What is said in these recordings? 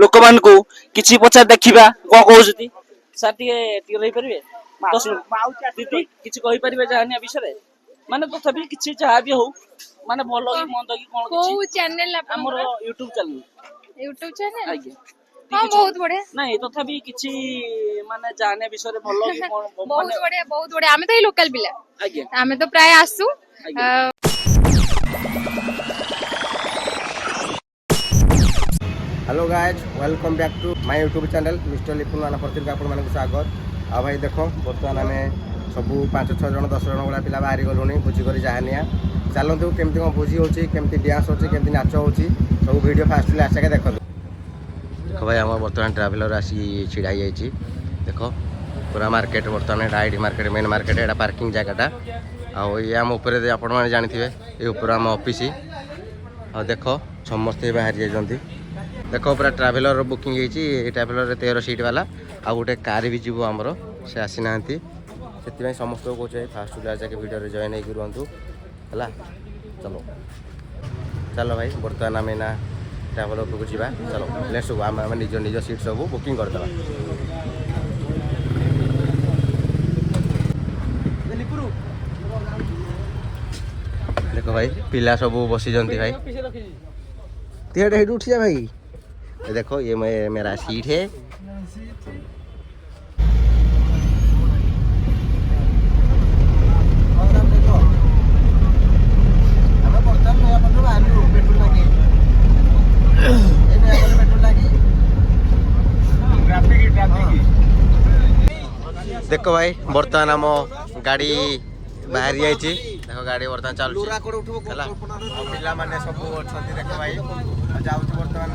ଲୋକମାନଙ୍କୁ କିଛି ପଚାର ଦେଖିବା କଣ କହୁଛନ୍ତି ସାର୍ ଟିକେ ଟିକେ ରହିପାରିବେ ଦିଦି କିଛି କହିପାରିବେ ଯାହାନିଆ ବିଷୟରେ ମାନେ ତଥାପି କିଛି ଯାହା ବି ହଉ ମାନେ ଭଲ କି ମନ୍ଦ କି କଣ କୋଉ କିଛି ଚ୍ୟାନେଲ ଆମର ଆପଣଙ୍କର ୟୁଟ୍ୟୁବ ଚ୍ୟାନେଲ ୟୁଟ୍ୟୁବ ଚ୍ୟାନେଲ ଆଜ୍ଞା ହଁ ବହୁତ ବଢିଆ ନାଇଁ ତଥାପି କିଛି ମାନେ ଜାଣିବା ବିଷୟରେ ଭଲ କି କଣ ବହୁତ ବଢିଆ ବହୁତ ବଢିଆ ଆମେ ତ ଏଇ ଲୋକାଲ ପିଲା ଆଜ୍ଞା ଆମେ ତ ପ୍ରାୟ ଆସୁ ଆଜ୍ଞା hello guys welcome back to my YouTube channel mister Lipun माना पत्रिका आपको स्वागत आ भाई देख बर्तमान आम सब 5-6 जन 10 जन भाया पिला बाहरी गलुणी भोजी कर जहानिया चलतु केमती कौन भोजी होची केमती डांस होची केमती नाच होची सब वीडियो फास्ट लास्ट जाके देखो देख भाई आम बर्तमान ट्रावेलर आसी छिड़ा जाइए देख पूरा मार्केट बर्तमान आईडी मार्केट मेन मार्केट एटा पार्किंग जगहटा आम उपर आपण मैंने जानते ये ऊपर आम ऑफिस आ देख समस्ते बाहरी जाइए देख पूरा ट्राभेलर बुकिंग होती ट्राभेलर 13 सीट वाला आ गोटे कार भी जीव आमर से आसी ना से समस्त को कहे फास्ट क्लास जाके वीडियो जॉइन होगी रुहतु है चलो चलो भाई बर्तमान आम ना ट्राभेलर को जा चलो लेट्स गो आम निज निज सीट सब बुकिंग करदे देख भाई पिला सब बसी भाई तेरे उठी जा भाई देखो ये मेरा सीट है देखो भाई बर्तमान आम गाड़ी बाहरी जाइए देखो गाड़ी बर्तमान चलू पिला माने सब अच्छा देख भाई जाऊँ बर्तमान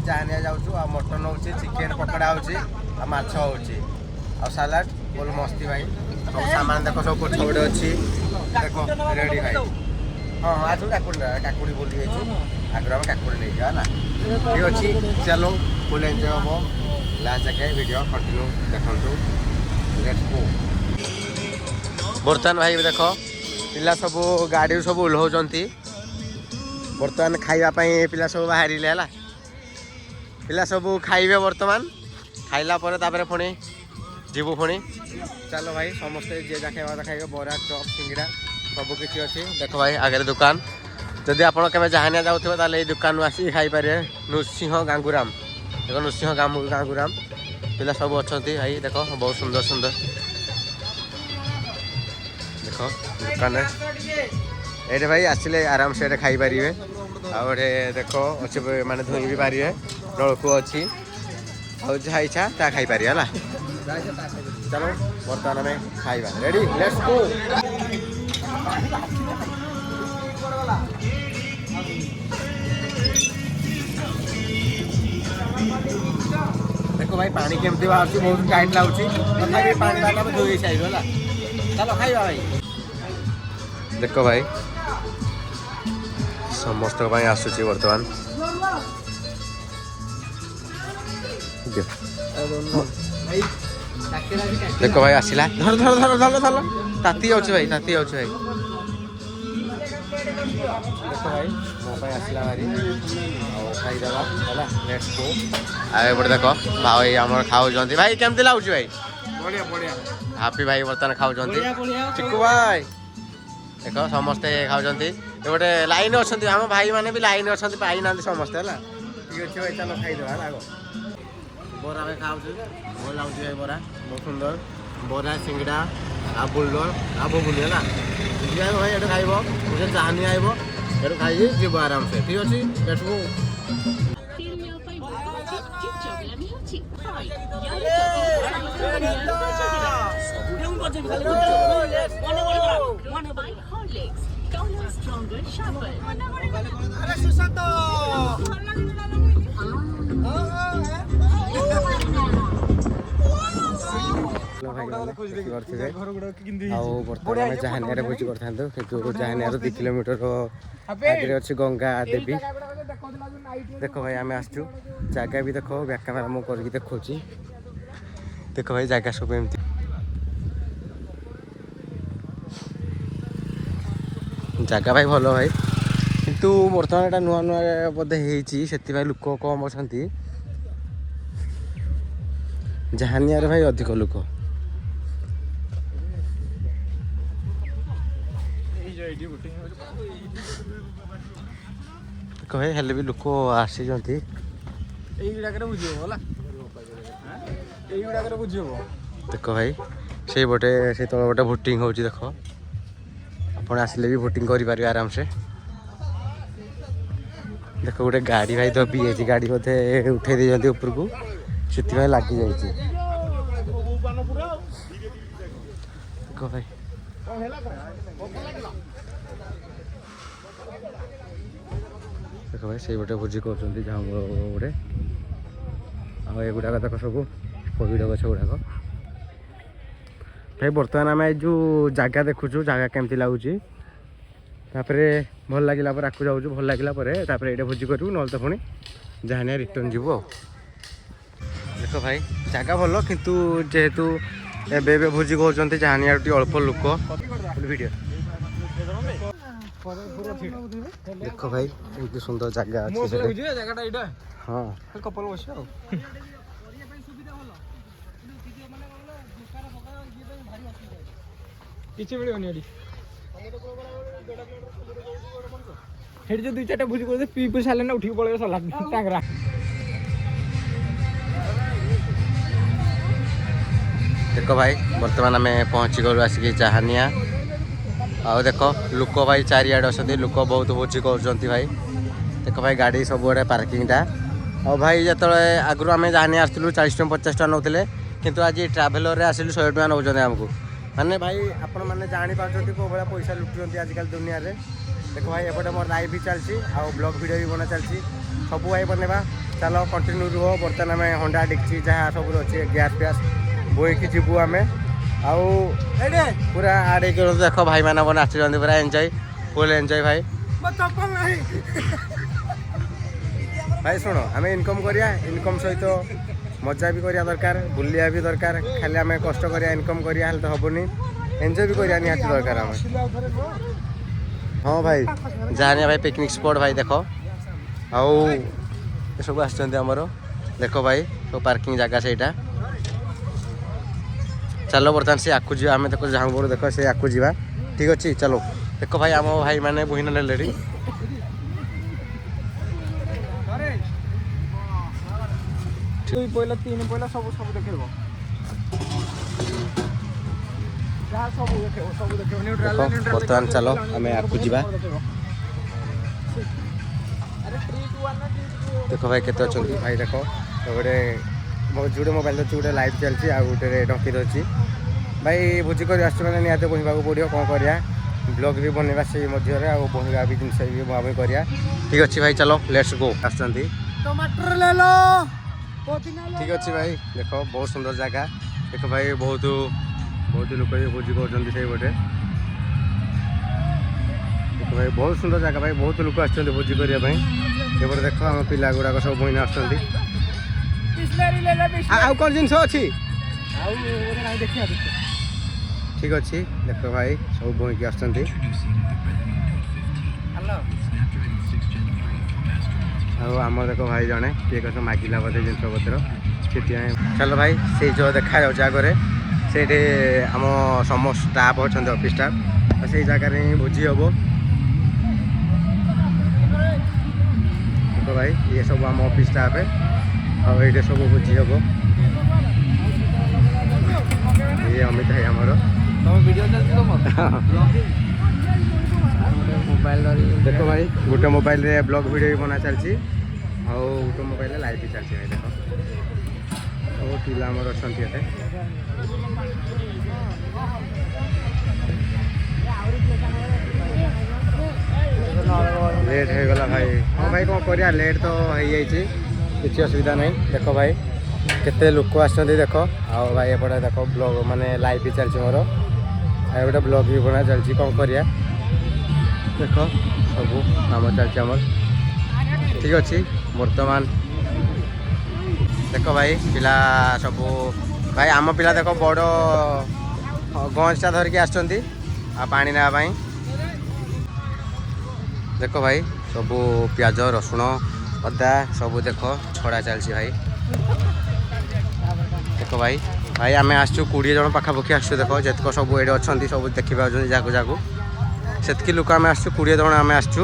जहानिया जाऊँ मटन हो चिकेन पकड़ा हो माछ हो सालाड बोल मस्ती भाई सब सामान देख सब पछ गोटे अच्छी देख रेडी भाई हाँ आज काकुड़ी बोली आगे आम काकुड़ी नहीं जाना ठीक अच्छे चलो फुल एंजॉय हम लास्ट जाके वीडियो कंटिन्यू देखु बर्तमान भाई देख पिला सब गाड़ी सब ओह्लाउंट बर्तमान खावाई पिला सब बाहर है पिला सब खाइबे बर्तमान खाइला पुणी जीवु पुणी चलो भाई समस्ते जे जा खाଇବା खाइबे बरा चॉप सिंगड़ा सब किसी अच्छी देख भाई आगे दुकान जदि आप जहानिया जाऊे ताले दुकान आसिक खाईपारे नृसिंह गांगुराम देख नृसिंह गांगुराम पिला सब अच्छा भाई देख बहुत सुंदर सुंदर देख दुकान ये भाई आसिले आराम से खाईपारे आए देख अच्छे माने धोई भी पारे नलकू अच्छी जहाँ इच्छा ता खाईपारे है चलो बर्तमान में खाइबा रेडी लेट्स गो देखो भाई पानी केमती बाहर बहुत टाइट लगुच तथा पानी डाला में धोई चाहिए है चलो खाइबा भाई देखो भाई समस्त आसूची बर्तमान देखो भाई आसला धर धर धर धर धर ताती जाऊँ भाई ताती जाऊँ भाई देखो भाई मोबाइल आसला भारी खाईदेवा है लेट्स गो आगे देख भाई आम खाऊ भाई केमती लगुच भाई बढ़िया बढ़िया हापी भाई बर्तमान खाऊ चिकू भाई देख समस्ते खाऊँ गोटे लाइन अच्छा आम भाई मैंने भी लाइन अच्छा पाई ना समस्ते है ठीक अच्छे भाई चलो खाईदेवा आग बरा भाई खाऊ भल लगुच भाई बरा बहुत सुंदर बरा सिंगड़ा आ बुलडर आ बबुली है भाई ये खाइब मुझे चाहनी आइब ये खाई जीव आराम से ठीक अच्छे लेट्स गो बर्तमान जहानिया भोजी कर जहानिया 2 किलोमीटर आगे अच्छी गंगा देवी देख भाई आम आसचु जगह भी देख बैक कैमेरा मुझे करके देखा देख भाई जगह सब एमती जगह भाई भल भाई किंतु बर्तमान एटा नुआ नुआ बोधे से लोक कम अच्छा ଜାହାନିଆରେ ଭାଇ ଅଧିକ ଲୋକ। କହେ ହେଲେ ବି ଲୋକ ଆସିଛନ୍ତି। ଦେଖ ଭାଇ ସେଇ ପଟେ ସେ ତଳ ପଟେ ଭୋଟିଂ ହେଉଛି। ଦେଖ ଆପଣ ଆସିଲେ ବି ଭୋଟିଂ କରିପାରିବେ ଆରାମସେ। ଦେଖ ଗୋଟେ ଗାଡ଼ି ଭାଇ ଦବି ଯାଇଛି, ଗାଡ଼ି ବୋଧେ ଉଠେଇ ଦେଇଛନ୍ତି ଉପରକୁ, ସେଥିପାଇଁ ଲାଗିଯାଇଛି। ଦେଖ ଭାଇ ଦେଖ ଭାଇ ସେଇ ଗୋଟେ ଭୋଜି କରୁଛନ୍ତି ଝାଉଁ ଗୋଟେ। ଆଉ ଏଗୁଡ଼ାକ ଦେଖ ସବୁ କୋଭିଡ଼ ଗଛ ଗୁଡ଼ାକ। ଭାଇ ବର୍ତ୍ତମାନ ଆମେ ଯେଉଁ ଜାଗା ଦେଖୁଛୁ, ଜାଗା କେମିତି ଲାଗୁଛି, ତାପରେ ଭଲ ଲାଗିଲା ପରେ ଆକୁ ଯାଉଛୁ, ଭଲ ଲାଗିଲା ପରେ ତାପରେ ଏଇଟା ଭୋଜି କରିବୁ, ନହେଲେ ତ ପୁଣି ଜାହାନିଆ ରିଟର୍ନ ଯିବୁ ଆଉ। ଦେଖ ଭାଇ ଜାଗା ଭଲ, କିନ୍ତୁ ଯେହେତୁ ଏବେ ଏବେ ଭୋଜି କରୁଛନ୍ତି ଜାହାନିଆରୁ ଟିକେ ଅଳ୍ପ ଲୋକ। ଭିଡ଼ିଓ ଦେଖ ଭାଇ ଏମିତି ସୁନ୍ଦର ଜାଗା ଅଛି ସେଠି। ହଁ କପଲ ବସିବ ଆଉ। କିଛି ମିଳିବନି ଏଠି। ସେଠି ଯୋଉ 2-4ଟା ଭୋଜି କରୁଛେ ପିଇ ସାରିଲେ ନା ଉଠିକି ପଳେଇବ ସରିଲା ଟାଙ୍ଗରା। ଦେଖ ଭାଇ ବର୍ତ୍ତମାନ ଆମେ ପହଞ୍ଚି ଗଲୁ ଆସିକି ଜାହାନିଆ। ଆଉ ଦେଖ ଲୋକ ଭାଇ ଚାରିଆଡ଼େ ଅଛନ୍ତି, ଲୋକ ବହୁତ ଭୋଜି କରୁଛନ୍ତି ଭାଇ। ଦେଖ ଭାଇ ଗାଡ଼ି ସବୁଆଡ଼େ ପାର୍କିଂଟା। ଆଉ ଭାଇ ଯେତେବେଳେ ଆଗରୁ ଆମେ ଜାହାନିଆ ଆସିଥିଲୁ 40 ଟଙ୍କା 50 ଟଙ୍କା ନେଉଥିଲେ, କିନ୍ତୁ ଆଜି ଟ୍ରାଭେଲରରେ ଆସିଲୁ 100 ଟଙ୍କା ନେଉଛନ୍ତି ଆମକୁ। ମାନେ ଭାଇ ଆପଣମାନେ ଜାଣିପାରୁଛନ୍ତି କେଉଁ ଭଳିଆ ପଇସା ଲୁଟୁଛନ୍ତି ଆଜିକାଲି ଦୁନିଆରେ। ଦେଖ ଭାଇ ଏପଟେ ମୋର ଲାଇଭ୍ ବି ଚାଲିଛି, ଆଉ ବ୍ଲଗ୍ ଭିଡ଼ିଓ ବି ବନା ଚାଲିଛି। ସବୁ ଭାଇ ବନେଇବା, ଚାଲ କଣ୍ଟିନ୍ୟୁ ରୁହ। ବର୍ତ୍ତମାନ ଆମେ ହଣ୍ଡା ଡିକ୍ଚି ଯାହା ସବୁ ଅଛି ଗ୍ୟାସ୍ ଫ୍ୟାସ୍ ବୋହିକି ଯିବୁ ଆମେ। ଆଉ ପୁରା ଆଡ଼େଇକି ଦେଖ ଭାଇମାନେ ମାନେ ନାଚୁଛନ୍ତି, ପୁରା ଏନ୍ଜୟ, ଫୁଲ୍ ଏନ୍ଜୟ ଭାଇ। ଭାଇ ଶୁଣ ଆମେ ଇନକମ୍ କରିବା, ଇନକମ୍ ସହିତ ମଜା ବି କରିବା ଦରକାର, ବୁଲିବା ବି ଦରକାର। ଖାଲି ଆମେ କଷ୍ଟ କରିବା ଇନକମ୍ କରିବା ହେଲେ ତ ହେବନି, ଏନ୍ଜୟ ବି କରିବା ନିହାତି ଦରକାର ଆମେ। ହଁ ଭାଇ ଜାହାନିଆ ଭାଇ ପିକନିକ୍ ସ୍ପଟ୍ ଭାଇ ଦେଖ। ଆଉ ଏସବୁ ଆସିଛନ୍ତି ଆମର, ଦେଖ ଭାଇ ସବୁ ପାର୍କିଂ ଜାଗା ସେଇଟା। ଚାଲ ବର୍ତ୍ତମାନ ସେ ଆକୁ ଯିବା, ଆମେ ଦେଖ ଝାଉଁ ବଡ଼ ଦେଖ ସେ ଆକୁ ଯିବା, ଠିକ୍ ଅଛି ଚାଲ। ଦେଖ ଭାଇ ଆମ ଭାଇମାନେ ବୁହିନା ନେଲେଣି। ପଇଲା 3 ପଇଲା ସବୁ ଦେଖେଇବ, ଯାହା ସବୁ ଦେଖେଇବ, ସବୁ ଦେଖେଇବ। ବର୍ତ୍ତମାନ ଚାଲ ଆମେ ଆକୁ ଯିବା। ଦେଖ ଭାଇ କେତେ ଅଛନ୍ତି ଭାଇ। ଦେଖ ଗୋଟେ ଯୋଉଟେ ମୋବାଇଲ ଅଛି, ଗୋଟେ ଲାଇଭ୍ ଚାଲିଛି, ଆଉ ଗୋଟେ ଡଙ୍କି ଅଛି। ଭାଇ ଭୋଜି କରି ଆସୁଛୁ ମାନେ ନିହାତି ବୋହିବାକୁ ପଡ଼ିବ, କ'ଣ କରିବା। ବ୍ଲଗ୍ ବି ବନେଇବା ସେଇ ମଧ୍ୟରେ, ଆଉ ବୋହିବା ବି ଜିନିଷ ବି ବୁହାବୁହି କରିବା। ଠିକ୍ ଅଛି ଭାଇ ଚାଲ ଲେଟ୍ସ ଗୋ। ଆସୁଛନ୍ତି ଠିକ୍ ଅଛି ଭାଇ। ଦେଖ ବହୁତ ସୁନ୍ଦର ଜାଗା। ଦେଖ ଭାଇ ବହୁତ ଲୋକ ବି ଭୋଜି କରୁଛନ୍ତି ସେଇପଟେ। ଦେଖ ଭାଇ ବହୁତ ସୁନ୍ଦର ଜାଗା ଭାଇ, ବହୁତ ଲୋକ ଆସିଛନ୍ତି ଭୋଜି କରିବା ପାଇଁ। ଏପଟେ ଦେଖ ଆମ ପିଲା ଗୁଡ଼ାକ ସବୁ ବୋହିନା ଆସୁଛନ୍ତି। ଆଉ କ'ଣ ଜିନିଷ ଅଛି ଠିକ୍ ଅଛି। ଦେଖ ଭାଇ ସବୁ ବୋହିକି ଆସୁଛନ୍ତି। ଆଉ ଆମର ଦେଖ ଭାଇ ଜଣେ କିଏ କଥା ମାଗିଲା ବୋଧେ ଜିନିଷ ପତ୍ର, ସେଥିପାଇଁ ଚାଲ ଭାଇ ସେଇ ଯେଉଁ ଦେଖାଯାଉଛି ଆଗରେ ସେଇଠି ଆମ ସମସ୍ତ ଷ୍ଟାଫ୍ ଅଛନ୍ତି, ଅଫିସ୍ ଷ୍ଟାଫ୍। ସେଇ ଜାଗାରେ ହିଁ ଭୋଜି ହେବ। ଦେଖ ଭାଇ ଇଏ ସବୁ ଆମ ଅଫିସ୍ ଷ୍ଟାଫ୍, ଆଉ ଏଇଠି ସବୁ ଭୋଜି ହେବ। ଇଏ ଅମିତ ଭାଇ ଆମର। ଭିଡ଼ିଓ ଚାଲିଛି ତମର ମୋବାଇଲ ଧରି। ଦେଖ ଭାଇ ଗୋଟେ ମୋବାଇଲରେ ବ୍ଲଗ୍ ଭିଡ଼ିଓ ବି ବନା ଚାଲିଛି, ଆଉ ଗୋଟେ ମୋବାଇଲରେ ଲାଇଭ୍ ବି ଚାଲିଛି ଭାଇ। ଦେଖ ସବୁ ପିଲା ଆମର ଅଛନ୍ତି ଏତେ। ଲେଟ୍ ହେଇଗଲା ଭାଇ। ହଁ ଭାଇ କ'ଣ କରିବା, ଲେଟ୍ ତ ହେଇଯାଇଛି, କିଛି ଅସୁବିଧା ନାହିଁ। ଦେଖ ଭାଇ କେତେ ଲୋକ ଆସିଛନ୍ତି ଦେଖ। ଆଉ ଭାଇ ଏପଟେ ଦେଖ ବ୍ଲଗ୍ ମାନେ ଲାଇଭ୍ ବି ଚାଲିଛି ମୋର, ଆଉ ଗୋଟେ ବ୍ଲଗ୍ ବି ବନା ଚାଲିଛି। କ'ଣ କରିବା ଦେଖ ସବୁ କାମ ଚାଲିଛି ଆମର। ଠିକ୍ ଅଛି ବର୍ତ୍ତମାନ ଦେଖ ଭାଇ ପିଲା ସବୁ ଭାଇ ଆମ ପିଲା ଦେଖ ବଡ଼ ଗଞ୍ଜଟା ଧରିକି ଆସିଛନ୍ତି ଆଉ ପାଣି ନେବା ପାଇଁ। ଦେଖ ଭାଇ ସବୁ ପିଆଜ ରସୁଣ ଅଦା ସବୁ ଦେଖ ଛଡ଼ା ଚାଲିଛି ଭାଇ। देख भाई भाई आम आसचु 20 जन पाखापाखि आसचु देख जितक सब ये अच्छा सब देखी पार्टी जगह जाकू से लोक आम आसचु 20 जन आम आसचु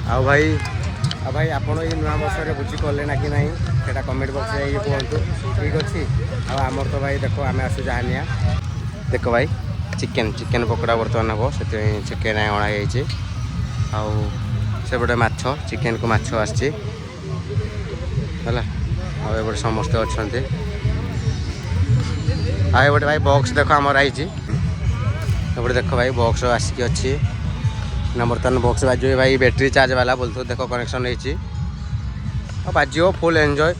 आ भाई आपण ये नुआ वर्ष बुझी कले ना कि नहीं सेटा कमेंट बॉक्स में कहतु ठीक अच्छे आमर तो भाई देख आम आसु जहानिया देख भाई चिकेन पकोड़ा बर्तमान हम से चिकेन अणाई आउटे माछ चिकेन को माछ आसपटे समस्ते अच्छा आउटे भाई बॉक्स देख आमर आई देख भाई बॉक्स आसिक अच्छी ना बर्तमान बॉक्स बाजू भाई बैटेरी चार्ज वाला बोलते देख कनेक्शन होती बाजो फुल एंजॉय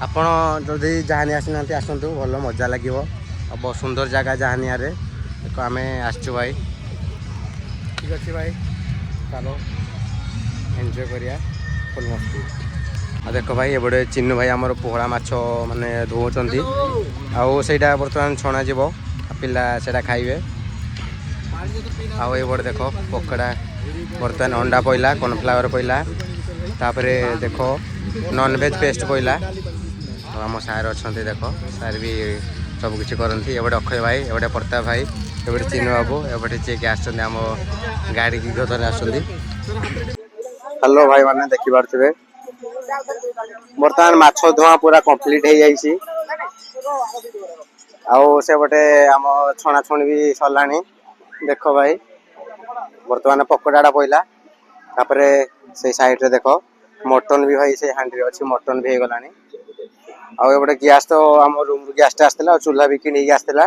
आपण जदि जहानी आसी ना आसतु भल मजा लगे बहुत सुंदर जगह जहानिया देख आम आसचु भाई ठीक अच्छे भाई चलो एंजॉय करिया फुल मस्ती देख भाई एबड़े चिन्नू भाई आमर पोहड़ा माछ माने धोचंती आउ सेटा बर्तमान छणा जीव पिला सेटा खाइबे आउ एबड़े देख पकोड़ा बर्तमान अंडा पइला कॉर्नफ्लावर पइला तापरे देख नॉनवेज पेस्ट पइला आम सार अच्छा देख सार भी सब किसी करती एबटे अक्षय भाई एबटे प्रताप भाई एबटे चिन्नू बाबू एबटे चेक आम गाड़ी की गदन आस हेलो भाई मैंने देखी पारे बर्तमान माछ धुआ पूरा कंप्लीट हो जाइए आउ से बटे आम छणाछुणी भी सरला देख भाई बर्तमान पकोड़ा पइला तापरे से साइड रे देख मटन भी भाई से हांडी रे अच्छी मटन भी हो गलानी आउटे गैस तो आम रूम गैस टा आसला चूल्हा भी किणी आसला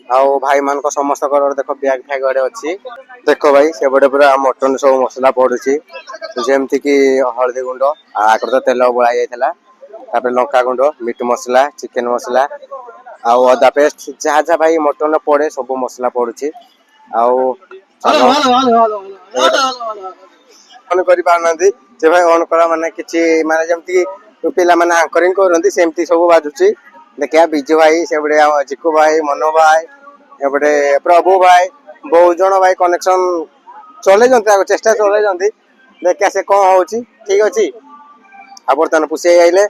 आउ भाई मान समस्त देख बैग फैग अड़े अच्छी देख भाई से बड़े पूरा मटन सब मसला पड़ुची जमती कि हल्दी गुंड आगर तो तेल बोला जाता लंका गुंड मीट मसला चिकेन मसला आउ अदा पेस्ट जहाँ जहाँ भाई मटन पड़े सब मसला पड़ुची आउ ऑन कर पारना से भाई ऑन करा माने किछि माने जमती पिला माने एंकरिंग करंती सेमती सब बाजुची देखिया बिजू भाई से बड़े चिकू भाई मनो भाई एपटे प्रभु भाई बहुत जन भाई कनेक्शन चले चेष्टा चले देखिया से कौन हो ठीक अच्छे आ बर्तमान पुषी आइले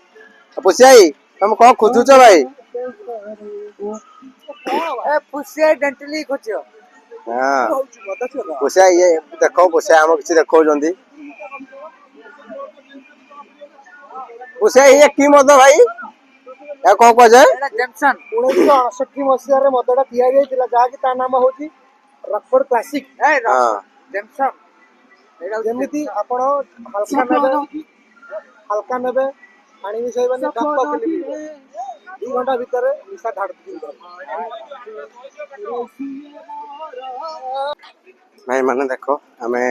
पुषी आई तुम कौन खोजुच भाई हाँ पुषा ये देख पुषा आम किसी देखा पुषा ये कि मद भाई या कौन कह जाए 1969 मसीह मदटा या नाम हूँ रकफोर्ड क्लासिक जमी आप हल्का ने पानी मिसाइबानी 2 घंटा भितर निशा घाट भाई माने देखो आमे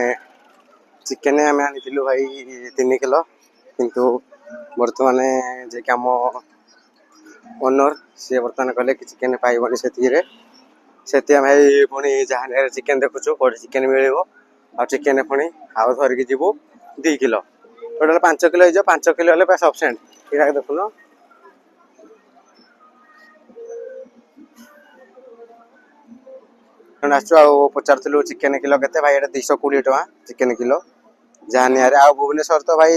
चिकेन आमे आनिथिलु भाई 3 किलो किंतु बर्तमान जे कि आम ओनर सी बर्तमान कहले कि चिकेन पाइबनी से भाई पुणी जहाँ चिकेन देखुचु कौटे चिकेन मिल चिकेन पुणी आउ धरिकी जीवु 2 किलो टोटाल 5 किलो हो 5 किलो हेल्ले सफिसीयंट ठीक देखुन आसु पचारूँ चिकेन किलो के भाई 220 टका चिकेन किलो जहानिया आ भुवनेश्वर तो भाई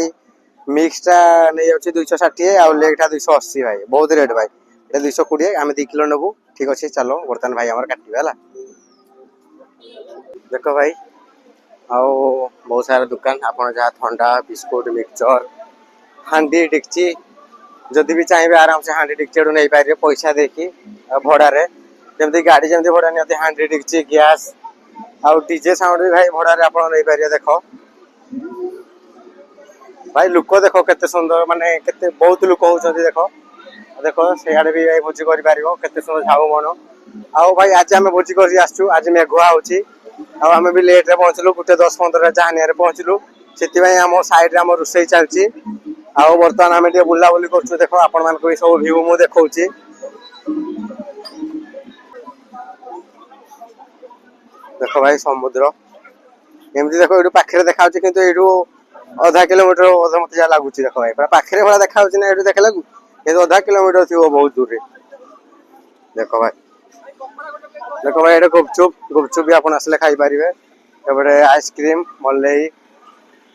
मिक्सटा नहीं जाऊँ 260 आउ लेगटा 280 भाई बहुत रेट भाई 220 आम 2 किलो नेबू ठीक अच्छे चलो बर्तमान भाई आम काटा देख भाई आओ बहुत सारा दुकान आपड़ जहाँ ठंडा बिस्कुट मिक्सचर हांडी डेक्ची जदि भी चाहिए आराम से हांडी डेक्ची नहीं पारे पैसा देखी भड़े जमी गाड़ी जमी भड़ा नि हांडी डेक्ची गैस आउ डीजे साउंड भी भाई भड़े आप नहीं पारे देख भाई लुक देख केते सुंदर माने केते बहुत लुक होउछन देख देखो सियाड़े भी भाई भोजी कर केते सुंदर झाऊ मन आउ भाई आज आम भोजी कर आसचु आज मेघुआ होची आम भी लेट रे पहुँचलु 10-15 जहानिया पहुँचलु से आम साइड आम रोसई चलती आउ बर्तमान आम बुलाबुली कर देख आपण मान सब भ्यू मु देखौची देख भाई समुद्र एमती देख ये पाखे देखा कि आधा किलोमीटर अधा मत जहाँ लगुच देख भाई पूरा पाखे भाई देखा ना ये देख लगू ये आधा किलोमीटर थी बहुत दूर देख भाई ये गुपचुप गुपचुप भी आप आसले खाई पारे एपटे आइसक्रीम मलई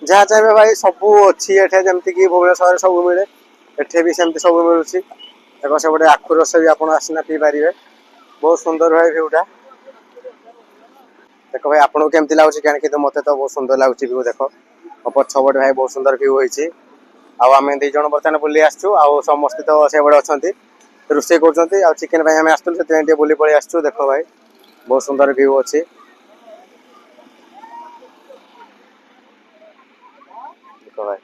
जहाँ चाहिए भाई सबू अच्छी एठे जमती कि भुवनेश्वर सब मिले एठे भी सेमती सब मिलूची देखो से गोटे आखु रस भी आप आसिना पी पारे बहुत सुंदर भाई भ्यूटा देखो भाई आपको केमती लगुच क्या कि मत तो बहुत सुंदर लगुच भ्यू देख पछपटे भाई बहुत सुंदर भ्यू होती आम दी जन बर्तमान बुली आसचु आ समस्ते तो से बड़े अच्छा रोषे कर चिकेन आम आसलु से बुली पलि आसचु देख भाई बहुत सुंदर भ्यू अच्छी देख भाई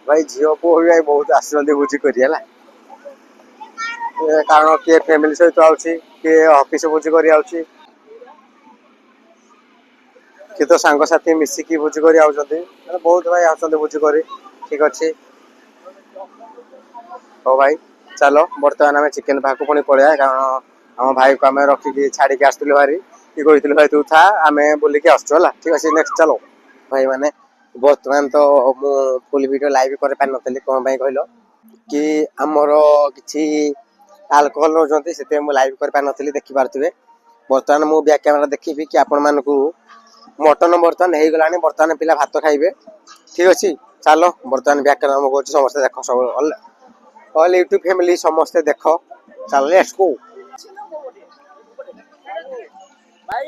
भाई झील पुओ भी भाई बहुत आसुँच भोजी कर कारण किए फैमिली सहित किए ऑफिस भोजी कर किए तो सांगसाथी मिसिकी भोजी कर बहुत भाई आसुँच भोजी कर ठीक अच्छे हाँ भाई चलो बर्तमान आम चिकेन पाक पुणी पलैया कारण आम भाई को आम रखिकी छाड़ी आसलु भारी कि कही भाई तू था आम बुलिकी आसचु है ठीक अच्छे नेक्स्ट चलो भाई मैंने बर्तमान तो मु फुल वीडियो लाइव कर पारि नथली कौन भाई कहल कि आमर किसी आल्कोहल नौकरी से लाइव कर पारि नथली देखि पारुथिबे बर्तमान मु बैक कैमेरा देखिबी कि आपण मानकू मटन बर्तमान हो गला बर्तमान पिला भात खाइबे ठीक अच्छे चलो बर्तमान बैक कैमेरा कहूँ समस्त देख सब ऑल यूट्यूब फैमिली समस्ते देख चल लेट्स गो भाई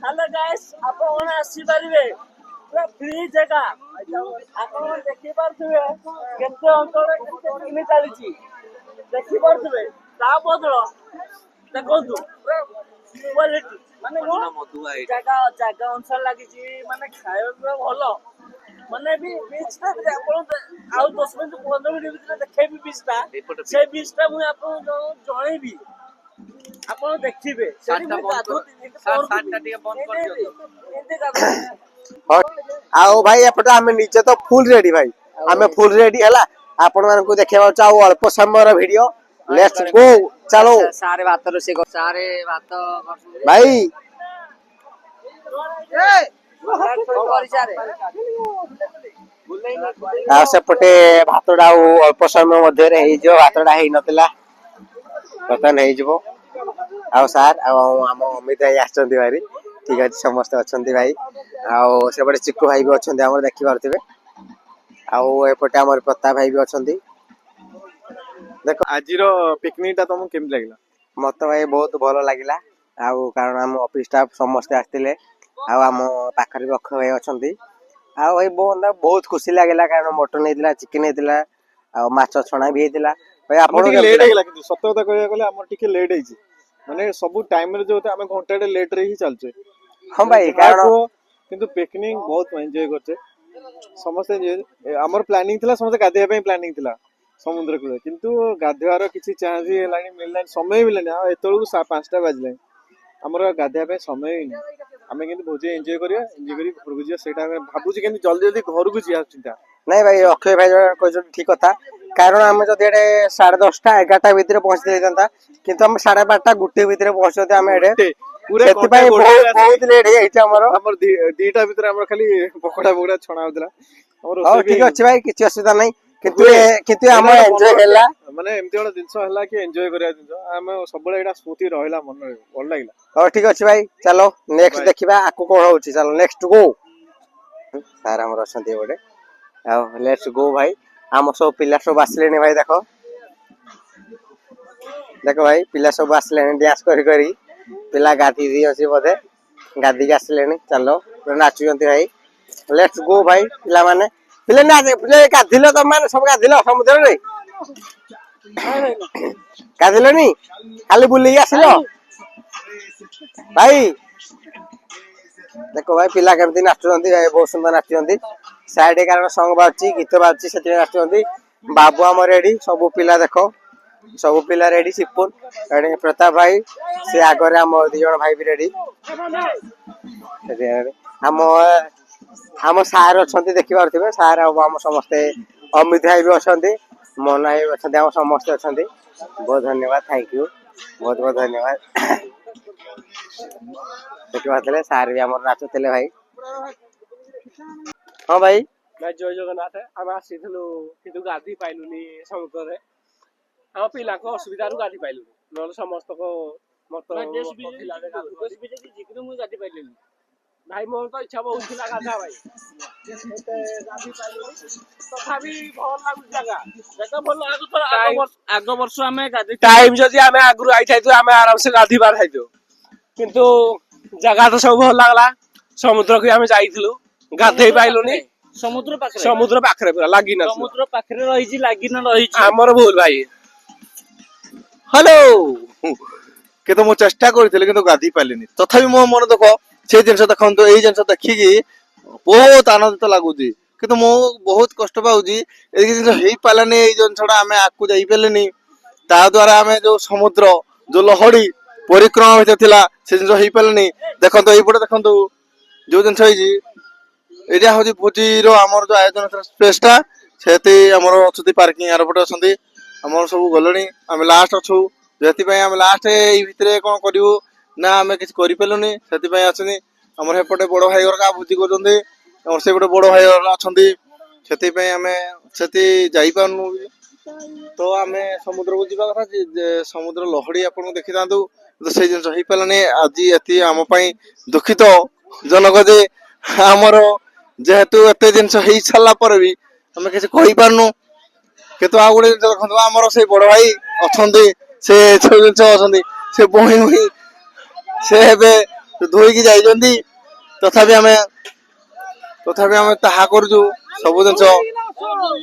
हेलो गाइस आपण आसी परिबे पूरा फ्री जगह आपण देखि पारथुबे केते अंकल केते किमी चलीची देखि पारथुबे ता बदल देखंतु पूरा क्वालिटी माने जगह जगह अनुसार लागिची माने खाଇବା पूरा भलो माने भी बीच टा आपण आउ 10 मिनिट 15 मिनिट भीतर देखेबी बीच टा से बीच टा मु आपण जणेबी ଆପଣ ଦେଖିବେ आओ भाई एपटे आम निजे तो फुल रेडी भाई आम फुल रेडी है आपण मानकू देखा चाहू अल्प समय वीडियो लेट्स गो चलो सारे भात रोषे सारे भात भाई आ सेपटे भातटा अल्प समय मध्य भातटा हो नथिला बर्तमान हो आओ सार आम अमित भाई आसछन्ती भाई ठीक अच्छे समस्त अच्छा भाई आओ सेपटे चिक्कू भाई भी अच्छा आम देखी पारे आपटे आम प्रताप भाई भी अच्छा देखो आज पिकनिक टा तुमको केमती लगला मत भाई बहुत भल लगे आउ कारण आम ऑफिस स्टाफ समस्ते आसते आम पाखरे बक्ष भाई अच्छा आ भाई बहुत खुशी लगे कारण मटन होता चिकेन होता माछ छणा भी होता भाई आप लेट है कि सत कथा कह गले आम टिके लेट है माने सब टाइम रे जो आम घंटे लेट रे ही चलचे हाँ भाई कारण किंतु पिकनिक बहुत एंजॉय करचे समस्ते आमर प्लानिंग थिला समस्ते गाधेया पे प्लानिंग थिला समुद्र कूल किंतु गाधेवार किसी चान्स ही हेलानी मिललानी समय मिललानी आ एतळु 5टा बाजले आमर गाधेया पे समय ही नहीं आमे किंतु भोजे एंजॉय करिया एंजॉय करी घर को जिया सेटा भाबुची किंतु जल्दी जल्दी घर को जिया चिंता नहीं भाई अक्षय भाई कह ठीक कथा कारण आम जो 10:30 11टा भितर पहुंची था किंतु आम 12:30 गुटे भितर पहुंचते आम बहुत लेट है दीटा भितर आमर खाली पकोड़ा पकोड़ा छणा होतला ठीक अच्छे भाई किसी असुविधा नहीं किंतु आम एंजॉय हैला माने एमती वाला जिंस हैला कि एंजॉय करिया जिंस आम सबले एटा स्मृति रहला मन रे भल लागला ठीक अच्छे भाई चलो नेक्स्ट देखिबा आकु कोन होची चलो नेक्स्ट गो सार हमर असंती बडे आ लेट्स गो भाई आम सब पिला सब आसले भाई देखो देखो भाई पिला सब आसले डांस करी करी पिला गाधी दी अछि बोधे गाधी के आसले चलो नाचुंती भाई लेट्स गो भाई पिला माने पिले ना पिले गाधिलो तो माने सब गाधिलो समुद्र रे गाधिलो नी खाली बुली आसिलो भाई देखो भाई पिला केमती नाचुंती भाई बहुत सुंदर नाचुंती साइड कारण सॉन्ग बाजी गीत बाजी से नाचुंती बाबू आम रेडी सब पिला देखो सब पिला रेडी सिपुन रेडी प्रताप भाई से आगे आम दिजन भाई भी रेडी आम आम सार अच्छा देखी पारे सार आम समस्ते अमित भाई भी अच्छा मोहन भाई भी अच्छा समस्ते अच्छा बहुत धन्यवाद थैंक यू बहुत बहुत धन्यवाद देखी पारे सार भी आम नाचुले भाई हाँ भाई जय जगन्नाथ आम आसीलु कि गाधी पाइलुनि समुद्र आम पिला असुविधा गाधी पाइलुनि ना समस्त को ମତ ଭାଇ ଡ୍ରେସ୍ ମତ ଥିଲା ଯେ ଗାଧୁ ଡ୍ରେସ୍ ଭିଜେଇଛି କିନ୍ତୁ ମୁଁ ଗାଧି ପାଇଲିନି। ଭାଇ ମୋର ତ ଇଚ୍ଛା ବହୁତ ଥିଲା ଗାଧା ଭାଇ ଏତେ ଗାଧି ପାଇଲିନି ତଥାପି ଭଲ ଲାଗୁଛି ଜାଗା ଜାଗା ଭଲ ଲାଗୁଥିଲା। ଆଗ ବର୍ଷ ଆମେ ଗାଧି ଟାଇମ୍ ଯଦି ଆମେ ଆଗରୁ ଆଇଥାଇଛୁ ଆମେ ଆରାମସେ ଗାଧି ପାରିଥାଇଛୁ କିନ୍ତୁ ଜାଗା ତ ସବୁ ଭଲ ଲାଗିଲା ସମୁଦ୍ରକୁ ଆମେ ଯାଇଥିଲୁ ଗାଧେଇ ପାଇଲୁନି ସମୁଦ୍ର ପାଖରେ ପୁରା ଲାଗିନା ସମୁଦ୍ର ପାଖରେ ରହିଛି ଲାଗିନା ରହିଛି। ଆମର ଭୁଲ ଭାଇ ହ୍ୟାଲୋ କିନ୍ତୁ ମୁଁ ଚେଷ୍ଟା କରିଥିଲି କିନ୍ତୁ ଗାଧେଇ ପାରିଲିନି ତଥାପି ମୋ ମନ ଦେଖ ସେ ଜିନିଷ ଦେଖନ୍ତୁ ଏଇ ଜିନିଷ ଦେଖିକି ବହୁତ ଆନନ୍ଦିତ ଲାଗୁଛି କିନ୍ତୁ ମୁଁ ବହୁତ କଷ୍ଟ ପାଉଛି ଏଇ ଜିନିଷ ହେଇପାରିଲାନି ଏଇ ଜିନିଷଟା ଆମେ ଆଗକୁ ଯାଇପାରିଲେନି ତା ଦ୍ୱାରା ଆମେ ଯୋଉ ସମୁଦ୍ର ଯୋଉ ଲହଡି ପରିକ୍ରମା ଭିତରେ ଥିଲା ସେ ଜିନିଷ ହେଇପାରିଲାନି ଦେଖନ୍ତୁ ଏଇପଟେ ଦେଖନ୍ତୁ ଯୋଉ ଜିନିଷ ହେଇଛି ଏଇଟା ହଉଛି ଭୋଜିର ଆମର ଯୋଉ ଆୟୋଜନ ସ୍ପେସ ଟା ସେଠି ଆମର ଅଛନ୍ତି ପାର୍କିଂ ଆରପଟେ ଅଛନ୍ତି ଆମର ସବୁ ଗଲେଣି ଆମେ ଲାଷ୍ଟ ଅଛୁ ସେଥିପାଇଁ ଆମେ ଲାଷ୍ଟ ଏଇ ଭିତରେ କଣ କରିବୁ ନା ଆମେ କିଛି କରିପାରିଲୁନି ସେଥିପାଇଁ ଆସୁନି ଆମର ସେପଟେ ବଡ ଭାଇ ଘର ଭୋଜି କରୁଛନ୍ତି ଆମର ସେପଟେ ବଡ ଭାଇ ଘର ଅଛନ୍ତି ସେଥିପାଇଁ ଆମେ ସେଠି ଯାଇପାରୁନୁ ତ ଆମେ ସମୁଦ୍ରକୁ ଯିବା କଥା ଯେ ସମୁଦ୍ର ଲହଡି ଆପଣଙ୍କୁ ଦେଖିଥାନ୍ତୁ ସେଇ ଜିନିଷ ହେଇପାରିଲାନି ଆଜି ଏଠି ଆମ ପାଇଁ ଦୁଃଖିତ ଜନକ ଯେ ଆମର ଯେହେତୁ ଏତେ ଜିନିଷ ହେଇ ସାରିଲା ପରେ ବି ଆମେ କିଛି କହିପାରୁନୁ କିନ୍ତୁ ଆଉ ଗୋଟେ ଜିନିଷ ଦେଖନ୍ତୁ ଆମର ସେଇ ବଡ ଭାଇ ଅଛନ୍ତି ସେ ସବୁ ଜିନିଷ ଅଛନ୍ତି ସେ ବହି ବହି ସେ ଏବେ ଧୋଇକି ଯାଇଛନ୍ତି ତଥାପି ଆମେ ତାହା କରୁଛୁ ସବୁ ଜିନିଷ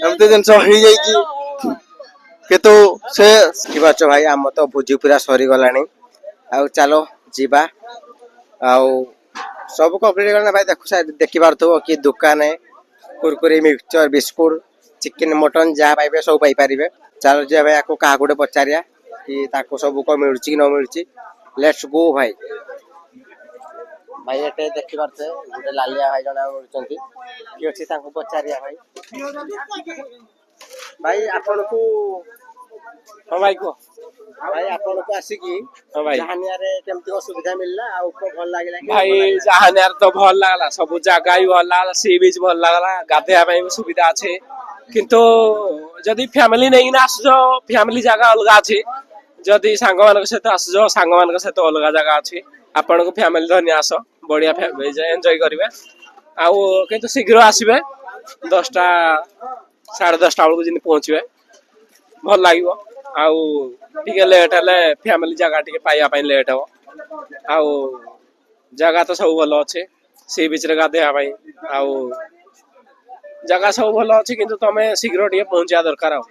ଏମିତି ଜିନିଷ ହେଇଯାଇଛି କିନ୍ତୁ ସେ ଦେଖିପାରୁଛ ଭାଇ ଆମର ତ ଭୋଜି ପୁରା ସରିଗଲାଣି ଆଉ ଚାଲ ଯିବା ଆଉ ସବୁ କମ୍ପ୍ଲିଟ ହେଇଗଲା ଭାଇ ଦେଖିପାରୁଥିବ କି ଦୋକାନ କୁରକୁରି ମିକ୍ସଚର ବିସ୍କୁଟ ଚିକେନ ମଟନ ଯାହା ପାଇବେ ସବୁ ପାଇପାରିବେ ଚାଲ ଯିବା ଭାଇ ଆକୁ କାହାକୁ ଗୋଟେ ପଚାରିବା କି ତାକୁ ସବୁ କଣ ମିଳୁଛି କି ନ ମିଳୁଛି ଲେଟ୍ସ ଗୋ ଭାଇ ଭାଇ ଏଟେ ଦେଖିପାରୁଥିବେ ଗୋଟେ ଲାଲିଆ ଭାଇ ଜଣେ ମିଳୁଛନ୍ତି କି ଅଛି ତାଙ୍କୁ ପଚାରିବା ଭାଇ ଭାଇ ଆପଣଙ୍କୁ ହଁ ଭାଇ କୁହ ଭାଇ ଆପଣଙ୍କୁ ଆସିକି ହଁ ଭାଇ ଜାହାନିଆରେ କେମିତି ଅସୁବିଧା ମିଳିଲା ଆଉ କଣ ଭଲ ଲାଗିଲା କି ଭାଇ ଭଲ ଲାଗିଲା? ଜାହାନିଆର ତ ଭଲ ଲାଗିଲା ସବୁ ଜାଗା ବି ଭଲ ଲାଗିଲା ସି ବିଚ୍ ଭଲ ଲାଗିଲା ଗାଧେଇବା ପାଇଁ ବି ସୁବିଧା ଅଛି କିନ୍ତୁ ଯଦି ଫ୍ୟାମିଲି ନେଇକିନା ଆସୁଛ ଫ୍ୟାମିଲି ଜାଗା ଅଲଗା ଅଛି ଯଦି ସାଙ୍ଗମାନଙ୍କ ସହିତ ଆସୁଛ ସାଙ୍ଗମାନଙ୍କ ସହିତ ଅଲଗା ଜାଗା ଅଛି ଆପଣଙ୍କୁ ଫ୍ୟାମିଲି ଧରି ଆସ ବଢିଆ ଏନ୍ଜୟ କରିବେ ଆଉ କିନ୍ତୁ ଶୀଘ୍ର ଆସିବେ 10ଟା 10:30 ବେଳକୁ ଯେମିତି ପହଞ୍ଚିବେ ଭଲ ଲାଗିବ ଆଉ ଟିକେ ଲେଟ୍ ହେଲେ ଫ୍ୟାମିଲି ଜାଗା ଟିକେ ପାଇବା ପାଇଁ ଲେଟ୍ ହବ ଆଉ ଜାଗା ତ ସବୁ ଭଲ ଅଛି ସି ବିଚ୍ ରେ ଗାଧେଇବା ପାଇଁ ଆଉ ଜାଗା ସବୁ ଭଲ ଅଛି କିନ୍ତୁ ତମେ ଶୀଘ୍ର ଟିକେ ପହଞ୍ଚିବା ଦରକାର ଆଉ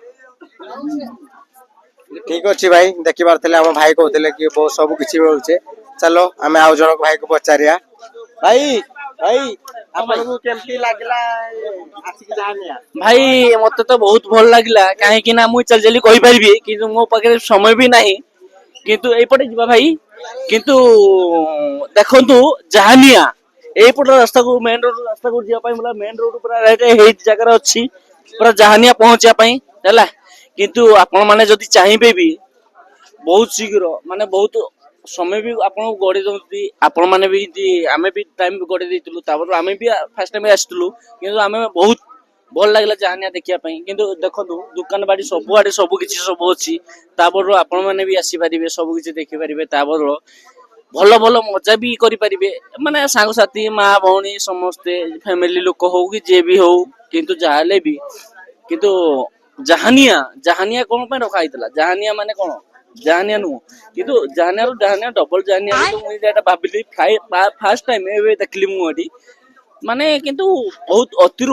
ଠିକ ଅଛି ଭାଇ ଦେଖିପାରୁଥିଲେ ଆମ ଭାଇ କହୁଥିଲେ କି ବହୁତ ସବୁ କିଛି ମିଳୁଛି ଚାଲ ଆମେ ଆଉ ଜଣକ ଭାଇକୁ ପଚାରିବା ଭାଇ ଭାଇ ଆପଣଙ୍କୁ କେମିତି ଲାଗିଲା ଆସିକି ଜାହାନିଆ ଭାଇ ମତେ ତ ବହୁତ ଭଲ ଲାଗିଲା କାହିଁକି ନା ମୁଁ ଚାଲି ଚାଲି କହିପାରିବି କିନ୍ତୁ ମୋ ପାଖରେ ସମୟ ବି ନାହିଁ କିନ୍ତୁ ଏଇପଟେ ଯିବା ଭାଇ କିନ୍ତୁ ଦେଖନ୍ତୁ ଜାହାନିଆ ଏଇପଟ ରାସ୍ତାକୁ ମେନ ରୋଡ ରାସ୍ତାକୁ ଯିବା ପାଇଁ ମେନ ରୋଡ ପୁରା ହେଇ ଜାଗାରେ ଅଛି ପୁରା ଜାହାନିଆ ପହଞ୍ଚିବା ପାଇଁ ହେଲା କିନ୍ତୁ ଆପଣ ମାନେ ଯଦି ଚାହିଁବେ ବି ବହୁତ ଶୀଘ୍ର ମାନେ ବହୁତ ସମୟ ବି ଆପଣଙ୍କୁ ଗଡେଇ ଦଉଛନ୍ତି ଆପଣ ମାନେ ବି ଆମେ ବି ଟାଇମ ଗଡେଇ ଦେଇଥିଲୁ ତାପରେ ଆମେ ବି ଫାର୍ଷ୍ଟ ଟାଇମ ଆସିଥିଲୁ କିନ୍ତୁ ଆମେ ବହୁତ ଭଲ ଲାଗିଲା ଜାହାନିଆ ଦେଖିବା ପାଇଁ କିନ୍ତୁ ଦେଖନ୍ତୁ ଦୋକାନ ବାଡି ସବୁଆଡେ ସବୁ କିଛି ସବୁ ଅଛି ତାପରରୁ ଆପଣ ମାନେ ବି ଆସିପାରିବେ ସବୁ କିଛି ଦେଖିପାରିବେ ତାପରରୁ ଭଲ ଭଲ ମଜା ବି କରିପାରିବେ ମାନେ ସାଙ୍ଗସାଥି ମା ଭଉଣୀ ସମସ୍ତେ ଫ୍ୟାମିଲି ଲୋକ ହଉ କି ଯିଏ ବି ହଉ କିନ୍ତୁ ଯାହାହେଲେ ବି କିନ୍ତୁ ଜାହାନିଆ କଣ ପାଇଁ ରଖା ହେଇଥିଲା ଜାହାନିଆ ମାନେ କଣ ଜାହାନିଆ ନୁହଁ କିନ୍ତୁ ଜାହାନିଆ ଡବଲ ଜାହାନିଆ ମୁଁ ଏଇଟା ଭାବିଲି ଫାର୍ଷ୍ଟ ଟାଇମ ଏବେ ଦେଖିଲି ମୁଁ ଏଠି ମାନେ କିନ୍ତୁ ବହୁତ ଅତିରୁ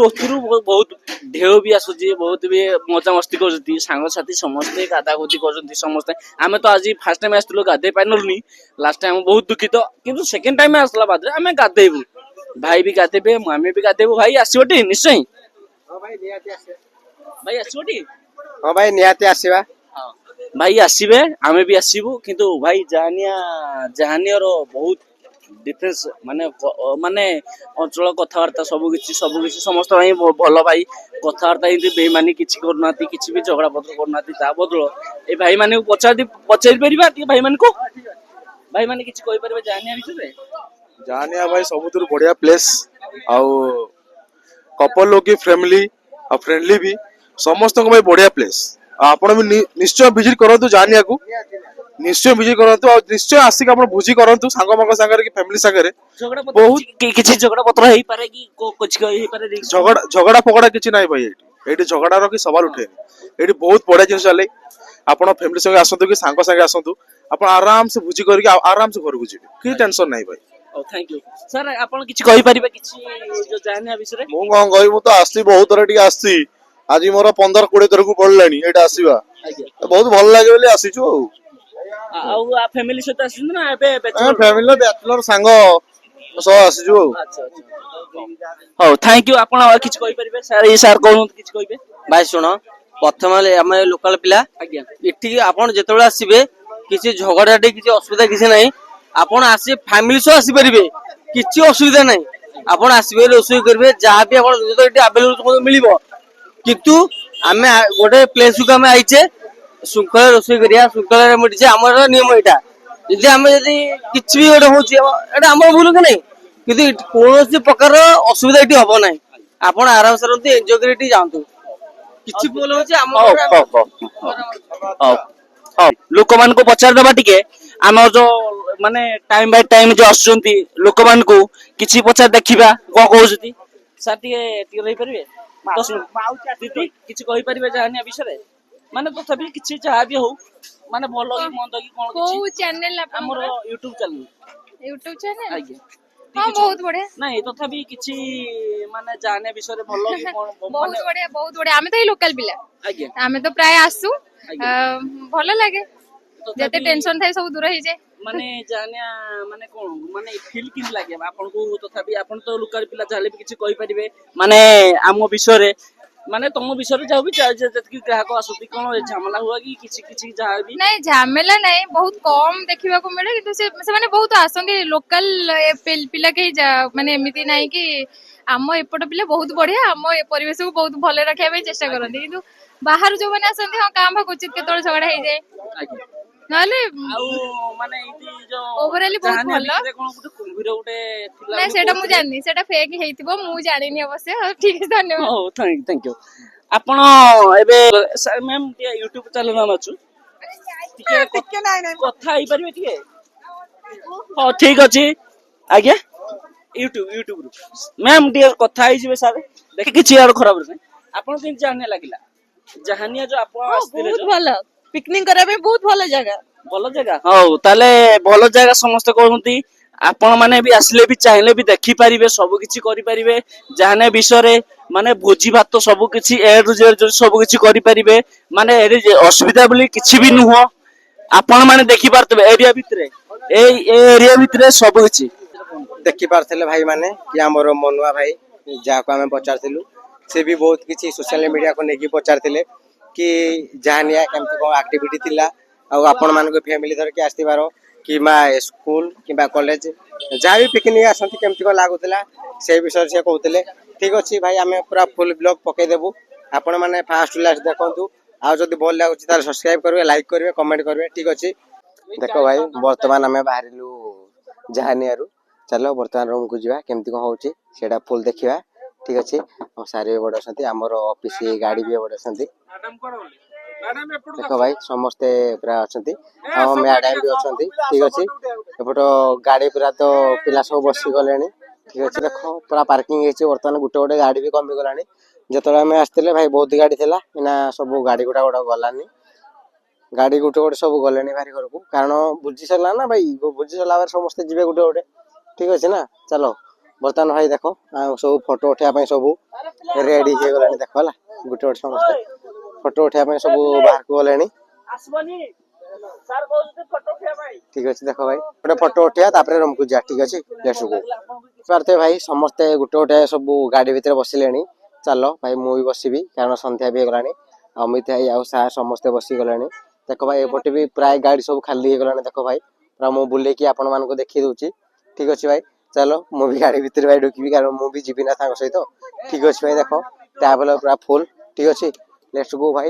ବହୁତ ଢେଉ ବି ଆସୁଛି ବହୁତ ବି ମଜାମସ୍ତି କରୁଛନ୍ତି ସାଙ୍ଗସାଥି ସମସ୍ତେ ଗାଧାଗୁଧି କରୁଛନ୍ତି ସମସ୍ତେ ଆମେ ତ ଆଜି ଫାର୍ଷ୍ଟ ଟାଇମ ଆସିଥିଲୁ ଗାଧେଇ ପାରିନୁନି ଲାଷ୍ଟ ଟାଇମ ବହୁତ ଦୁଃଖିତ କିନ୍ତୁ ସେକେଣ୍ଡ ଟାଇମ ଆସିଲା ବାଦରେ ଆମେ ଗାଧେଇବୁ ଭାଇ ବି ଗାଧେଇବେ ଆମେ ବି ଗାଧେଇବୁ ଭାଇ ଆସିବଟି ନିଶ୍ଚୟ ହଁ ଭାଇ ନିହାତି ଆସିବା ଭାଇ ଆସିବଟି ହଁ ଭାଇ ନିହାତି ଆସିବା ଭାଇ ଆସିବେ ଆମେ ବି ଆସିବୁ କିନ୍ତୁ ଭାଇ ଜାହାନିଆର ବହୁତ ଡିଫରେନ୍ସ ମାନେ ଅଞ୍ଚଳ କଥାବାର୍ତ୍ତା ସବୁ କିଛି ସମସ୍ତ ପାଇଁ ଭଲ ଭାଇ କଥାବାର୍ତ୍ତା ଏମିତି ବେଇମାନି କିଛି କରୁନାହାନ୍ତି କିଛି ବି ଝଗଡା ପତ୍ର କରୁନାହାନ୍ତି ତା ବଦଳ ଏଇ ଭାଇ ମାନଙ୍କୁ ପଚାରି ପାରିବା ଟିକେ ଭାଇମାନେ କିଛି କହିପାରିବେ ଜାହାନିଆ ବିଷୟରେ ଜାହାନିଆ ଭାଇ ସବୁଥିରୁ ବଢିଆ ପ୍ଲେସ୍ ଆଉ କପଲ ଲୋକ ଫ୍ୟାମିଲି ଆଉ ଫ୍ରେଣ୍ଡଲି ବି ସମସ୍ତଙ୍କ ପାଇଁ ବଢିଆ ପ୍ଲେସ୍ ଆପଣ ବି ନିଶ୍ଚୟ ଭିଜିଟ କରନ୍ତୁ ଜାହାନିଆକୁ ନିଶ୍ଚୟ ଭିଜିଟ୍ କରନ୍ତୁ ଆଉ ନିଶ୍ଚୟ ଆସିକି ଆପଣ ଭୋଜି କରନ୍ତୁ ସାଙ୍ଗମାନଙ୍କ ସାଙ୍ଗରେ କି ଫ୍ୟାମିଲି ସାଙ୍ଗରେ। ଝଗଡ଼ା ପତ୍ର ବହୁତ- କିଛି ଝଗଡ଼ା ପତ୍ର ହେଇପାରେ କି କିଛି ହେଇପାରେ risk? ଝଗଡ଼ା ଫଗଡ଼ା କିଛି ନାହିଁ ଭାଇ ଏଇଠି ଝଗଡ଼ାର କି ସବାଲ ଉଠେନି। ଏଇଠି ବହୁତ ବଢିଆ ଜିନିଷ ଚାଲେ। ଆପଣ ଫ୍ୟାମିଲି ସଙ୍ଗେ ଆସନ୍ତୁ କି ସାଙ୍ଗ ସାଙ୍ଗେ ଆସନ୍ତୁ, ଆପଣ ଆରାମସେ ଭୋଜି କରିକି ଆରାମସେ ଘରକୁ ଯିବେ, କିଛି ଟେନସନ ନାହିଁ ଭାଇ। ହଉ ଥ୍ୟାଙ୍କ ୟୁ ସାର୍। ଆପଣ କିଛି କହିପାରିବେ କିଛି ଯୋଉ ଜାହାନିଆ ବିଷୟରେ? ମୁଁ କଣ କହିବି, ମୁଁ ତ ଆସିଛି ବହୁତ ଥର ଟିକେ ଆସିଛି, ଆଜି ମୋର 15-20 ଥରକୁ ପଡିଲାଣି ଏଇଟା ଆସିବା। ଆଜ୍ଞା। ବହୁତ ଭଲ ଲାଗେ ବୋଲି ଆସିଛୁ ଆଉ। ଆଉ ଫ୍ୟାମିଲି ସହିତ ଆସିଛନ୍ତି ନା ଏବେ ଫ୍ୟାମିଲି ବ୍ୟାଚଲର ସାଙ୍ଗ ସହ ଆସିଛୁ ଆଉ। ଆଚ୍ଛା ଆଚ୍ଛା। ହଉ ଥ୍ୟାଙ୍କ ୟୁ। ଆପଣ ଆଉ କିଛି କହିପାରିବେ ସାର୍? ଏଇ ସାର୍ କହୁନ୍ତୁ କିଛି କହିବେ। ଭାଇ ଶୁଣ, ପ୍ରଥମେ ଆମେ ଲୋକାଲ ପିଲା ଆଜ୍ଞା ଏଠିକି ଆପଣ ଯେତେବେଳେ ଆସିବେ କିଛି ଝଗଡ଼ାଟେ କିଛି ଅସୁବିଧା କିଛି ନାହିଁ। ଆପଣ ଆସିବେ ଫ୍ୟାମିଲି ସହ ଆସିପାରିବେ, କିଛି ଅସୁବିଧା ନାହିଁ। ଆପଣ ଆସିବେ ରୋଷେଇ କରିବେ, ଯାହାବି ଆପଣ ଏଠି ଆଭେଲେବଲ ମିଳିବ। କିନ୍ତୁ ଆମେ ଗୋଟେ ପ୍ଲେସକୁ ଆମେ ଆଇଛେ ଶୃଙ୍ଖଳା ରୋଷେଇ କରିବା, ଶୃଙ୍ଖଳାରେ ମିଟିଛେ, ଆମର ନିୟମ ଏଇଟା। ଯଦି କିଛି ବି ଗୋଟେ ହଉଛି ଏଇଟା ଆମର ଭୁଲ କି ନାହିଁ, କିନ୍ତୁ କୌଣସି ପ୍ରକାର ଅସୁବିଧା ଏଠି ହବ ନାହିଁ। ଆପଣ ଆରାମସେ ରୁହନ୍ତୁ, ଏନ୍ଜୟ କରି ଏଠି ଯାଆନ୍ତୁ। କିଛି ଭୁଲ ହଉଛି ଆମ ହଉ ଲୋକମାନଙ୍କୁ ପଚାରିଦବା ଟିକେ, ଆମର ଯୋଉ ମାନେ ଟାଇମ ବାଇ ଟାଇମ ଯୋଉ ଆସୁଛନ୍ତି ଲୋକମାନଙ୍କୁ କିଛି ପଚାରି ଦେଖିବା କଣ କହୁଛନ୍ତି। ସାର୍ ଟିକେ ଟିକେ ରହିପାରିବେ? ଦିଦି କିଛି କହିପାରିବେ ଜାହାନିଆ ବିଷୟରେ? ମାନେ ତଥାପି କିଛି ଯାହା ବି ହଉ, ମାନେ ଭଲ କି ମନ୍ଦ କି କଣ କିଛି? କୋଉ ଚ୍ୟାନେଲ ଆମର ଆପଣଙ୍କର? YouTube channel. YouTube channel? ଆଜ୍ଞା। ହଁ ବହୁତ ବଢିଆ। ନାଇଁ ତଥାପି କିଛି ମାନେ ଜାହାନିଆ ବିଷୟରେ ଭଲ କି କଣ ମାନେ? ବହୁତ ବଢିଆ। ଆମେ ତ ଏଇ ଲୋକାଲ ପିଲା, ଆଜ୍ଞା ଆମେ ତ ପ୍ରାୟ ଆସୁ। ଆଜ୍ଞା। ଭଲ ଲାଗେ, ଯେତେ ତଥାପି ଟେନସନ ଥାଏ ସବୁ ଦୂର ହେଇଯାଏ। ମାନେ ଜାହାନିଆ ମାନେ କଣ ମାନେ ଫିଲ୍ କେମିତି ଲାଗେ ଆପଣଙ୍କୁ? ତଥାପି ଆପଣ ତ ଲୋକାଲ ପିଲା ଯାହେଲେ ବି କିଛି କହିପାରିବେ ମାନେ ଆମ ବିଷୟରେ, ମାନେ ତମ ବିଷୟରେ ଯାହା ବି ଯେତିକି ଗ୍ରାହକ ଆସନ୍ତି, କଣ ଝାମେଲା ହୁଆ କି କିଛି କିଛି ଯାହା ବି? ନାଇଁ ଝାମେଲା ନାଇଁ, ବହୁତ କମ ଦେଖିବାକୁ ମିଳେ। କିନ୍ତୁ ସେମାନେ ବହୁତ ଆସନ୍ତି ଲୋକାଲ ପିଲା, କେହି ମାନେ ଏମିତି ନାହିଁ କି ଆମ ଏପଟ ପିଲା ବହୁତ ବଢିଆ, ଆମ ଏ ପରିବେଶକୁ ବହୁତ ଭଲ ରଖିବା ପାଇଁ ଚେଷ୍ଟା କରନ୍ତି। କିନ୍ତୁ ବାହାରୁ ଯୋଉମାନେ ଆସନ୍ତି, ହଁ କାଁ ଭାଁ କ୍ୱଚିତ କେତେବେଳେ ଝଗଡା ହେଇଯାଏ, ଆଜ୍ଞା। ନହେଲେ ଆଉ ମାନେ ଏଇଠି ଯୋଉ ଓଭରାଲି ବହୁତ ଜାହାନିଆ ଭଲ। ଭିତରେ କଣ ଗୋଟେ କୁମ୍ଭୀର ଗୋଟେ ଥିଲା ନାଇଁ ବୋଲି ସେଇଟା ମୁଁ କହୁଥିଲେ? ଜାଣିନି, ସେଇଟା ଫେକ୍ ହେଇଥିବ, ମୁଁ ଜାଣିନି ଅବଶ୍ୟ। ହଉ ଠିକ ଅଛି, ଧନ୍ୟବାଦ। ହଉ ଥ୍ୟାଙ୍କ ୟୁ। ଆପଣ ଏବେ ମ୍ୟାମ ଟିକେ ୟୁଟ୍ୟୁବ ଚ୍ୟାନେଲ ଆମେ ଅଛୁ, ଟିକେ କଥା ହେଇପାରିବେ ଟିକେ? ହଉ ଠିକ ଅଛି ଆଜ୍ଞା। ୟୁଟ୍ୟୁବ ରୁ ମ୍ୟାମ ଟିକେ କଥା ହେଇଯିବେ ସାର୍, ଦେଖି କିଛି ଆଡୁ ଖରାପ ନାହିଁ। ଆପଣ କେମିତି ଜାହାନିଆ ଲାଗିଲା? ଜାହାନିଆ ଯୋଉ ଆପଣ ଆସିଥିଲେ ବହୁତ ଯୋଉ ଭଲ, ପିକନିକ କରିବା ପାଇଁ ବହୁତ ଭଲ ଜାଗା। ଭଲ ଜାଗା। ହଉ ତାହେଲେ ଭଲ ଜାଗା ସମସ୍ତେ କହୁଛନ୍ତି। ଆପଣ ମାନେ ବି ଆସିଲେ ବି ଚାହିଁଲେ ବି ଦେଖିପାରିବେ, ସବୁ କିଛି କରିପାରିବେ ଜାହାନିଆ ବିଷୟରେ। ମାନେ ଭୋଜି ଭାତ ସବୁ କିଛି A ରୁ Z ସବୁ କିଛି କରିପାରିବେ। ମାନେ ଏଠି ଅସୁବିଧା ବୋଲି କିଛି ବି ନୁହଁ। ଆପଣ ମାନେ ଦେଖିପାରୁଥିବେ ଏରିଆ ଭିତରେ, ଏଇ ଏରିଆ ଭିତରେ ସବୁ କିଛି ଦେଖିପାରୁଥିଲେ ଭାଇମାନେ କି ଆମର ମନୁଆ ଭାଇ ଯାହାକୁ ଆମେ ପଚାରିଥିଲୁ, ସେ ବି ବହୁତ କିଛି ସୋସିଆଲ ମିଡ଼ିଆକୁ ନେଇକି ପଚାରିଥିଲେ କି ଜାହାନିଆ କେମିତି କ'ଣ ଆକ୍ଟିଭିଟି ଥିଲା, ଆଉ ଆପଣମାନଙ୍କୁ ଫ୍ୟାମିଲି ଧରିକି ଆସିଥିବାର କିମ୍ବା ସ୍କୁଲ କିମ୍ବା କଲେଜ ଯାହା ବି ପିକନିକ୍ ଆସନ୍ତି କେମିତି କ'ଣ ଲାଗୁଥିଲା ସେଇ ବିଷୟରେ ସେ କହୁଥିଲେ। ଠିକ୍ ଅଛି ଭାଇ, ଆମେ ପୁରା ଫୁଲ୍ ବ୍ଲଗ୍ ପକେଇଦେବୁ, ଆପଣମାନେ ଫାଷ୍ଟ ଲାଷ୍ଟ ଦେଖନ୍ତୁ। ଆଉ ଯଦି ଭଲ ଲାଗୁଛି ତାହେଲେ ସବସ୍କ୍ରାଇବ୍ କରିବେ, ଲାଇକ୍ କରିବେ, କମେଣ୍ଟ କରିବେ। ଠିକ୍ ଅଛି। ଦେଖ ଭାଇ, ବର୍ତ୍ତମାନ ଆମେ ବାହାରିଲୁ ଜାହାନିଆରୁ। ଚାଲ ବର୍ତ୍ତମାନ ରୁମକୁ ଯିବା, କେମିତି କ'ଣ ହେଉଛି ସେଇଟା ଫୁଲ୍ ଦେଖିବା। ଠିକ୍ ଅଛି। ଆମ ସାର୍ ବି ଏପଟେ ଅଛନ୍ତି, ଆମର ଅଫିସ ଗାଡ଼ି ବି ଏପଟେ ଅଛନ୍ତି। ଦେଖ ଭାଇ ସମସ୍ତେ ପୁରା ଅଛନ୍ତି, ଆମ ମ୍ୟାଡାମ ବି ଅଛନ୍ତି। ଠିକ୍ ଅଛି। ଏପଟ ଗାଡ଼ି ପୁରା ତ ପିଲା ସବୁ ବସିଗଲେଣି। ଠିକ୍ ଅଛି। ଦେଖ ପୁରା ପାର୍କିଂ ହେଇଛି। ବର୍ତ୍ତମାନ ଗୋଟେ ଗୋଟେ ଗାଡ଼ି ବି କମିଗଲାଣି। ଯେତେବେଳେ ଆମେ ଆସିଥିଲେ ଭାଇ ବହୁତ ଗାଡ଼ି ଥିଲା, ଏଇନା ସବୁ ଗାଡ଼ି ଗୁଡ଼ା ଗଲାନି। ଗାଡ଼ି ଗୋଟେ ଗୋଟେ ସବୁ ଗଲେଣି ଭାରି ଘରକୁ, କାରଣ ବୁଝି ସାରିଲା ନା ଭାଇ, ବୁଝି ସାରିଲା ପରେ ସମସ୍ତେ ଯିବେ ଗୋଟେ ଗୋଟେ। ଠିକ୍ ଅଛି ନା। ଚାଲ ବର୍ତ୍ତମାନ ଭାଇ ଦେଖ ସବୁ ଫଟୋ ଉଠେଇବା ପାଇଁ ସବୁ ରେଡି ହେଇଗଲାଣି। ଦେଖ ହେଲା, ଗୋଟେ ଗୋଟେ ସମସ୍ତେ ଫଟୋ ଉଠେଇବା ପାଇଁ ସବୁ ବାହାରକୁ ଗଲେଣି। ଠିକ୍ ଅଛି। ଦେଖ ଭାଇ ଗୋଟେ ଫଟୋ ଉଠେଇବା, ତାପରେ ରୁମକୁ ଯିବା। ଠିକ୍ ଅଛି। ପାରୁଥିବେ ଭାଇ ସମସ୍ତେ ଗୋଟେ ଗୋଟେ ସବୁ ଗାଡ଼ି ଭିତରେ ବସିଲେଣି। ଚାଲ ଭାଇ ମୁଁ ବି ବସିବି, କାରଣ ସନ୍ଧ୍ୟା ବି ହେଇଗଲାଣି। ଅମିତ ଭାଇ ଆଉ ସାର୍ ସମସ୍ତେ ବସିଗଲେଣି। ଦେଖ ଭାଇ ଏପଟେ ବି ପ୍ରାୟ ଗାଡ଼ି ସବୁ ଖାଲି ହେଇଗଲାଣି। ଦେଖ ଭାଇ ପୁରା ମୁଁ ବୁଲେଇକି ଆପଣମାନଙ୍କୁ ଦେଖେଇ ଦଉଛି। ଠିକ୍ ଅଛି ଭାଇ, ଚାଲ ମୁଁ ବି ଗାଡ଼ି ଭିତରେ ଭାଇ ଢୁକିବି, କାରଣ ମୁଁ ବି ଯିବି ନା ତାଙ୍କ ସହିତ। ଠିକ୍ ଅଛି ଭାଇ, ଦେଖ ଟ୍ରାଭେଲର ପୁରା ଫୁଲ୍। ଠିକ୍ ଅଛି, ଲେଟ୍ସ ଗୋ ଭାଇ।